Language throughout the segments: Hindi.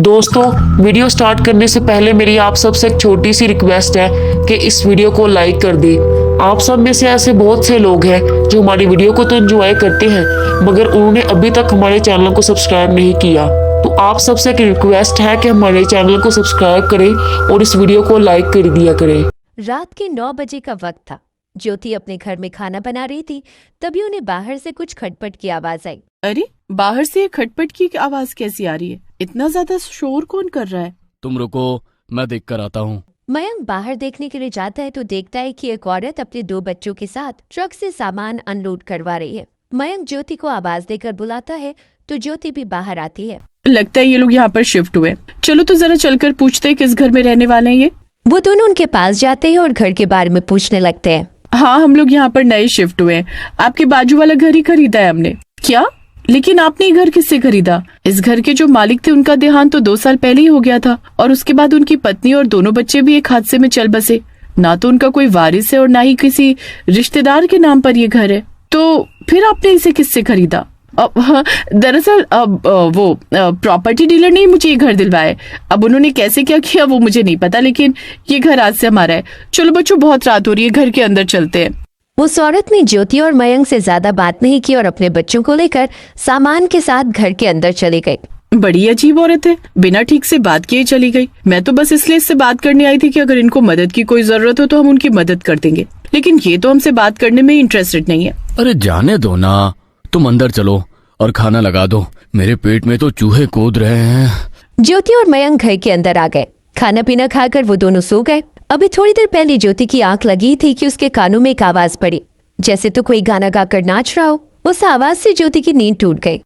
दोस्तों, वीडियो स्टार्ट करने से पहले मेरी आप सबसे एक छोटी सी रिक्वेस्ट है कि इस वीडियो को लाइक कर दें। आप सब में से ऐसे बहुत से लोग हैं जो हमारी वीडियो को तो एंजॉय करते हैं, मगर उन्होंने अभी तक हमारे चैनल को सब्सक्राइब नहीं किया। तो आप सबसे एक रिक्वेस्ट है कि हमारे चैनल को सब्सक्राइब करें और इस वीडियो को लाइक कर दिया करें। रात के 9 बजे का वक्त था। ज्योति अपने घर में खाना बना रही थी, तभी उन्हें बाहर से कुछ खटपट की आवाज आई। अरे, बाहर से ये खटपट की आवाज कैसी आ रही है? इतना ज्यादा शोर कौन कर रहा है? तुम रुको, मैं देख कर आता हूँ। मयंक बाहर देखने के लिए जाता है तो देखता है कि एक औरत अपने 2 बच्चों के साथ ट्रक से सामान अनलोड करवा रही है। मयंक ज्योति को आवाज देकर बुलाता है तो ज्योति भी बाहर आती है। लगता है ये लोग यहाँ पर शिफ्ट हुए। चलो तो जरा चलकर पूछते हैं किस घर में रहने वाले हैं ये। वो दोनों उनके पास जाते हैं और घर के बारे में पूछने लगते हैं। हाँ, हम लोग यहाँ पर नए शिफ्ट हुए हैं। आपके बाजू वाला घर ही खरीदा है हमने। क्या? लेकिन आपने ये घर किससे खरीदा? इस घर के जो मालिक थे उनका देहांत तो 2 साल पहले ही हो गया था, और उसके बाद उनकी पत्नी और दोनों बच्चे भी एक हादसे में चल बसे। ना तो उनका कोई वारिस है और ना ही किसी रिश्तेदार के नाम पर ये घर है। तो फिर आपने इसे किससे खरीदा? दरअसल वो प्रॉपर्टी डीलर ने मुझे ये घर दिलवाया है। अब उन्होंने कैसे क्या किया वो मुझे नहीं पता, लेकिन ये घर आज से हमारा है। चलो बच्चों, बहुत रात हो रही है, घर के अंदर चलते हैं। उस औरत ने ज्योति और मयंक से ज्यादा बात नहीं की और अपने बच्चों को लेकर सामान के साथ घर के अंदर चली गई। बड़ी अजीब औरत है, बिना ठीक से बात किए चली गई। मैं तो बस इसलिए इससे बात करने आई थी कि अगर इनको मदद की कोई जरूरत हो तो हम उनकी मदद कर देंगे, लेकिन ये तो हमसे बात करने में इंटरेस्टेड नहीं है। अरे जाने दो ना, तुम अंदर चलो और खाना लगा दो। मेरे पेट में तो चूहे कूद रहे हैं। ज्योति और मयंक घर के अंदर आ गए। खाना पीना खाकर वो दोनों सो गए। अभी थोड़ी देर पहले ज्योति की आंख लगी थी कि उसके कानों में एक आवाज पड़ी, जैसे तो कोई गाना गाकर नाच रहा हो। उस आवाज से ज्योति की नींद टूट गई।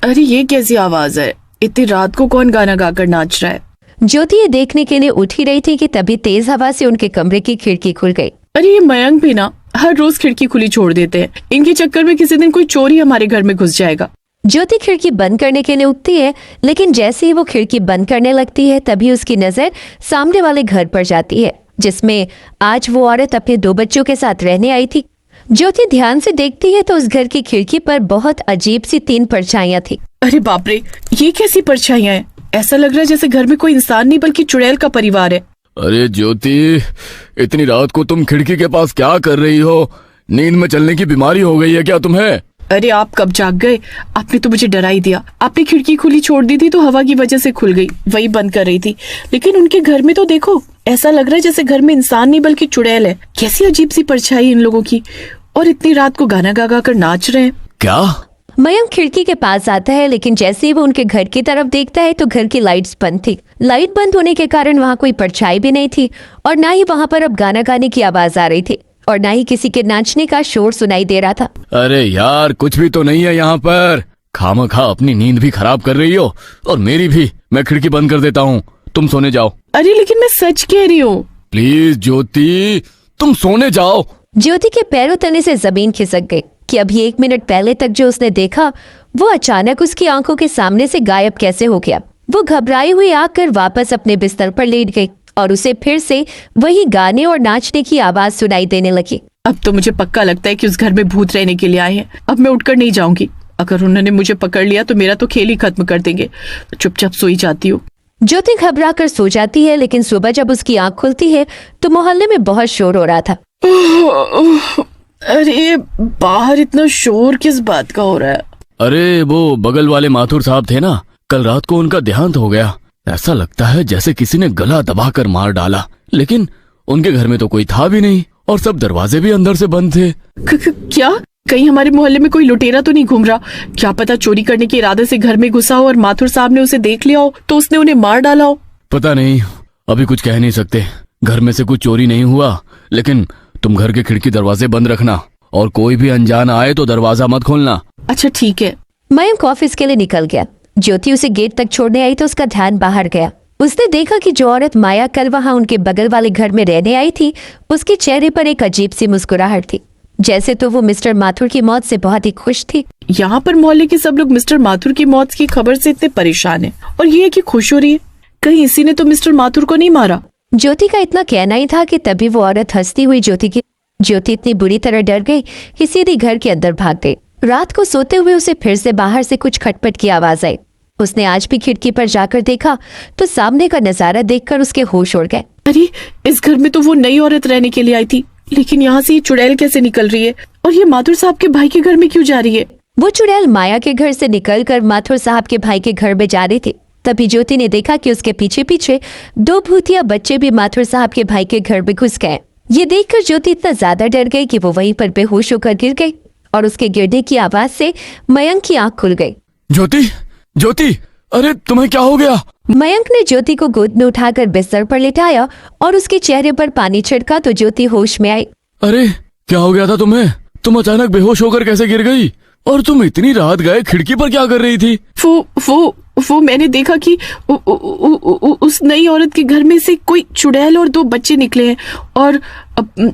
अरे ये कैसी आवाज है? इतनी रात को कौन गाना गाकर नाच रहा है? ज्योति ये देखने के लिए उठ ही रही थी कि तभी तेज हवा से उनके कमरे की खिड़की खुल गई। अरे ये मयंक भी ना हर रोज खिड़की खुली छोड़ देते हैं। इनके चक्कर में किसी दिन कोई चोर ही हमारे घर में घुस जाएगा। ज्योति खिड़की बंद करने के लिए उठती है, लेकिन जैसे ही वो खिड़की बंद करने लगती है तभी उसकी नजर सामने वाले घर पर जाती है, जिसमें आज वो औरत अपने 2 बच्चों के साथ रहने आई थी। ज्योति ध्यान से देखती है तो उस घर की खिड़की पर बहुत अजीब सी 3 परछाइयां थी। अरे बाप रे, ये कैसी परछाइयां हैं? ऐसा लग रहा है जैसे घर में कोई इंसान नहीं बल्कि चुड़ैल का परिवार है। अरे ज्योति, इतनी रात को तुम खिड़की के पास क्या कर रही हो? नींद में चलने की बीमारी हो गई है क्या तुम्हें? अरे आप कब जाग गए? आपने तो मुझे डरा ही दिया। आपने खिड़की खुली छोड़ दी थी तो हवा की वजह से खुल गई, वही बंद कर रही थी। लेकिन उनके घर में तो देखो, ऐसा लग रहा है जैसे घर में इंसान नहीं बल्कि चुड़ैल है। कैसी अजीब सी परछाई इन लोगों की, और इतनी रात को गाना गा गा कर नाच रहे हैं। क्या? मयंक खिड़की के पास आता है, लेकिन जैसे ही वो उनके घर की तरफ देखता है तो घर की लाइट्स बंद थी। लाइट बंद होने के कारण वहाँ कोई परछाई भी नहीं थी, और ना ही वहाँ पर अब गाना गाने की आवाज आ रही थी, और ना ही किसी के नाचने का शोर सुनाई दे रहा था। अरे यार, कुछ भी तो नहीं है यहाँ पर। खामखा अपनी नींद भी खराब कर रही हो और मेरी भी। मैं खिड़की बंद कर देता हूँ, तुम सोने जाओ। अरे लेकिन मैं सच कह रही हूँ। प्लीज ज्योति, तुम सोने जाओ। ज्योति के पैरों तले से जमीन खिसक गई कि अभी 1 मिनट पहले तक जो उसने देखा वो अचानक उसकी आंखों के सामने से गायब कैसे हो गया। वो घबराई हुई आकर वापस अपने बिस्तर पर लेट गई और उसे फिर से वही गाने और नाचने की आवाज सुनाई देने लगी। अब तो मुझे पक्का लगता है कि उस घर में भूत रहने के लिए आए हैं। अब मैं उठकर नहीं जाऊंगी। अगर उन्होंने मुझे पकड़ लिया तो मेरा तो खेल ही खत्म कर देंगे। चुपचाप सोई जाती हूँ। ज्योति घबरा कर सो जाती है, लेकिन सुबह जब उसकी आंख खुलती है तो मोहल्ले में बहुत शोर हो रहा था। अरे बाहर इतना शोर किस बात का हो रहा है? अरे वो बगल वाले माथुर साहब थे ना, कल रात को उनका देहांत हो गया। ऐसा लगता है जैसे किसी ने गला दबाकर मार डाला, लेकिन उनके घर में तो कोई था भी नहीं और सब दरवाजे भी अंदर से बंद थे। क्या? कहीं हमारे मोहल्ले में कोई लुटेरा तो नहीं घूम रहा? क्या पता चोरी करने के इरादे से घर में घुसा हो और माथुर साहब ने उसे देख लिया हो तो उसने उन्हें मार डाला हो। पता नहीं, अभी कुछ कह नहीं सकते। घर में से कुछ चोरी नहीं हुआ, लेकिन तुम घर के खिड़की दरवाजे बंद रखना, और कोई भी अनजान आए तो दरवाजा मत खोलना। अच्छा ठीक है। मयंक ऑफिस के लिए निकल गया। ज्योति उसे गेट तक छोड़ने आई तो उसका ध्यान बाहर गया। उसने देखा कि जो औरत माया कल वहां उनके बगल वाले घर में रहने आई थी, उसके चेहरे पर एक अजीब सी मुस्कुराहट थी, जैसे तो वो मिस्टर माथुर की मौत से बहुत ही खुश थी। यहाँ पर मोहल्ले के सब लोग मिस्टर माथुर की मौत की खबर से इतने परेशान हैं, और ये है कि खुश हो रही है। कहीं इसी ने तो मिस्टर माथुर को नहीं मारा? ज्योति का इतना कहना ही था कि तभी वो औरत हंसती हुई ज्योति इतनी बुरी तरह डर गई कि सीधी घर के अंदर भाग गई। रात को सोते हुए उसे फिर से बाहर से कुछ खटपट की आवाज आई। उसने आज भी खिड़की पर जाकर देखा तो सामने का नजारा देखकर उसके होश उड़ गए। अरे, इस घर में तो वो नई औरत रहने के लिए आई थी, लेकिन यहाँ से ये चुड़ैल कैसे निकल रही है और ये माथुर साहब के भाई के घर में क्यों जा रही है? वो चुड़ैल माया के घर से निकलकर माथुर साहब के भाई के घर में जा रही थी। तभी ज्योति ने देखा कि उसके पीछे पीछे 2 भूतिया बच्चे भी माथुर साहब के भाई के घर में घुस गए। ये देखकर ज्योति इतना ज्यादा डर गई कि वो वहीं पर बेहोश होकर गिर गई और उसके गिरने की आवाज से मयंक की आंख खुल गई। ज्योति, ज्योति, अरे तुम्हें क्या हो गया? मयंक ने ज्योति को गोद में उठाकर बिस्तर पर लिटाया और उसके चेहरे पर पानी छिड़का तो ज्योति होश में आई। अरे क्या हो गया था तुम्हें? तुम अचानक बेहोश होकर कैसे गिर गई? और तुम इतनी रात गए खिड़की पर क्या कर रही थी? वो मैंने देखा कि उस नई औरत के घर में से कोई चुड़ैल और 2 बच्चे निकले हैं और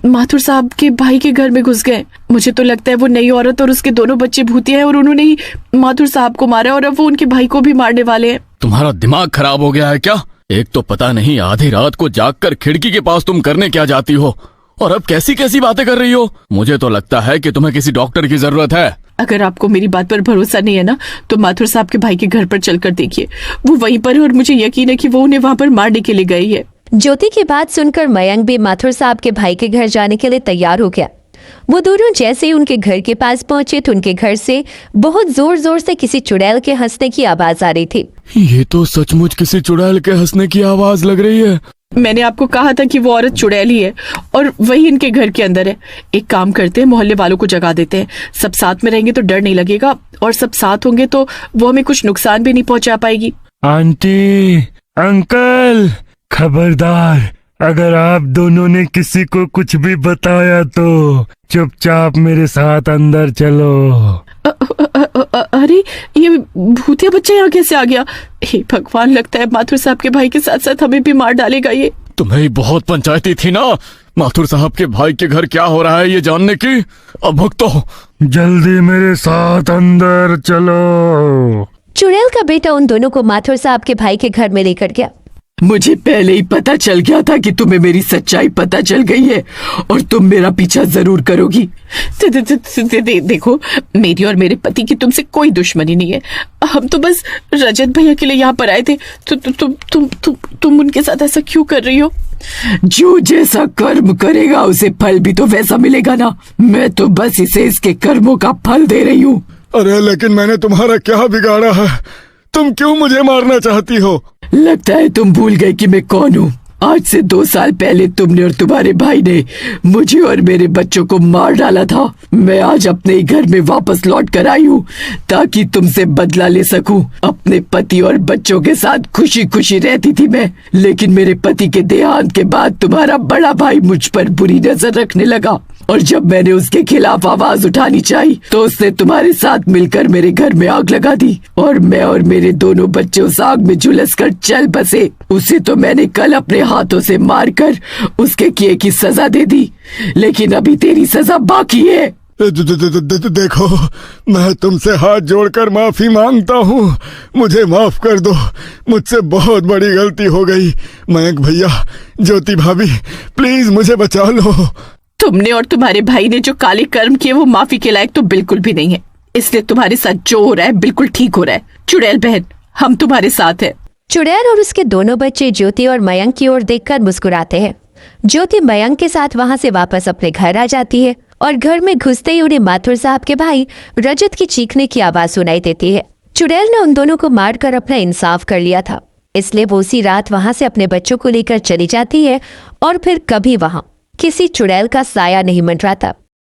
माथुर साहब के भाई के घर में घुस गए। मुझे तो लगता है वो नई औरत और उसके दोनों बच्चे भूतिया हैं और उन्होंने ही माथुर साहब को मारा और अब वो उनके भाई को भी मारने वाले हैं। तुम्हारा दिमाग खराब हो गया है क्या? एक तो पता नहीं आधी रात को जागकर खिड़की के पास तुम करने क्या जाती हो, और अब कैसी कैसी बातें कर रही हो। मुझे तो लगता है कि तुम्हें किसी डॉक्टर की जरूरत है। अगर आपको मेरी बात पर भरोसा नहीं है ना, तो माथुर साहब के भाई के घर पर चलकर देखिए, वो वहीं पर है और मुझे यकीन है कि वो उन्हें वहां पर मारने के लिए गई है। ज्योति की बात सुनकर मयंक भी माथुर साहब के भाई के घर जाने के लिए तैयार हो गया। वो दोनों जैसे ही उनके घर के पास पहुंचे तो उनके घर से बहुत जोर जोर से किसी चुड़ैल के हंसने की आवाज आ रही थी। ये तो सचमुच किसी चुड़ैल के हंसने की आवाज लग रही है। मैंने आपको कहा था कि वो औरत चुड़ैल ही है और वही इनके घर के अंदर है। एक काम करते हैं, मोहल्ले वालों को जगा देते हैं। सब साथ में रहेंगे तो डर नहीं लगेगा और सब साथ होंगे तो वो हमें कुछ नुकसान भी नहीं पहुंचा पाएगी। आंटी, अंकल, खबरदार, अगर आप दोनों ने किसी को कुछ भी बताया तो चुपचाप मेरे साथ अंदर चलो। अरे, ये भूतिया बच्चा यहाँ कैसे आ गया? हे भगवान, लगता है माथुर साहब के भाई के साथ साथ हमें भी मार डालेगा ये। तुम्हें बहुत पंचायती थी ना माथुर साहब के भाई के घर क्या हो रहा है ये जानने की। अब भुगतो। जल्दी मेरे साथ अंदर चलो। चुड़ैल का बेटा उन दोनों को माथुर साहब के भाई के घर में लेकर गया। मुझे पहले ही पता चल गया था कि तुम्हें मेरी सच्चाई पता चल गई है और तुम मेरा पीछा जरूर करोगी। देखो, मेरी और मेरे पति की तुमसे कोई दुश्मनी नहीं है। हम तो बस रजत भैया के लिए यहाँ पर आए थे। तुम उनके साथ ऐसा क्यों कर रही हो? जो जैसा कर्म करेगा उसे फल भी तो वैसा मिलेगा ना। मैं तो बस इसे इसके कर्मों का फल दे रही हूँ। अरे लेकिन मैंने तुम्हारा क्या बिगाड़ा है? तुम क्यों मुझे मारना चाहती हो? लगता है तुम भूल गए कि मैं कौन हूँ। आज से 2 साल पहले तुमने और तुम्हारे भाई ने मुझे और मेरे बच्चों को मार डाला था। मैं आज अपने ही घर में वापस लौट कर आई हूँ ताकि तुमसे बदला ले सकूं। अपने पति और बच्चों के साथ खुशी खुशी रहती थी मैं, लेकिन मेरे पति के देहांत के बाद तुम्हारा बड़ा भाई मुझ पर बुरी नजर रखने लगा और जब मैंने उसके खिलाफ आवाज उठानी चाहिए तो उसने तुम्हारे साथ मिलकर मेरे घर में आग लगा दी और मैं और मेरे दोनों बच्चे उस आग में झुलस कर चल बसे। उसे तो मैंने कल अपने हाथों से मारकर उसके किए की सजा दे दी, लेकिन अभी तेरी सजा बाकी है। देखो, मैं तुमसे हाथ जोड़कर माफी मांगता हूँ। मुझे माफ कर दो, मुझसे बहुत बड़ी गलती हो गई। मयंक भैया, ज्योति भाभी, प्लीज मुझे बचा लो। तुमने और तुम्हारे भाई ने जो काले कर्म किए वो माफी के लायक तो बिल्कुल भी नहीं है, इसलिए तुम्हारे साथ जो हो रहा है बिल्कुल ठीक हो रहा है। चुड़ैल बहन, हम तुम्हारे साथ हैं। चुड़ैल और उसके दोनों बच्चे ज्योति और मयंक की ओर देखकर मुस्कुराते हैं। ज्योति मयंक के साथ वहां से वापस अपने घर आ जाती है और घर में घुसते ही उन्हें माथुर साहब के भाई रजत की चीखने की आवाज सुनाई देती है। चुड़ैल ने उन दोनों को मारकर अपना इंसाफ कर लिया था, इसलिए वो उसी रात वहां से अपने बच्चों को लेकर चली जाती है और फिर कभी वहां किसी चुड़ैल का साया नहीं मंडराता।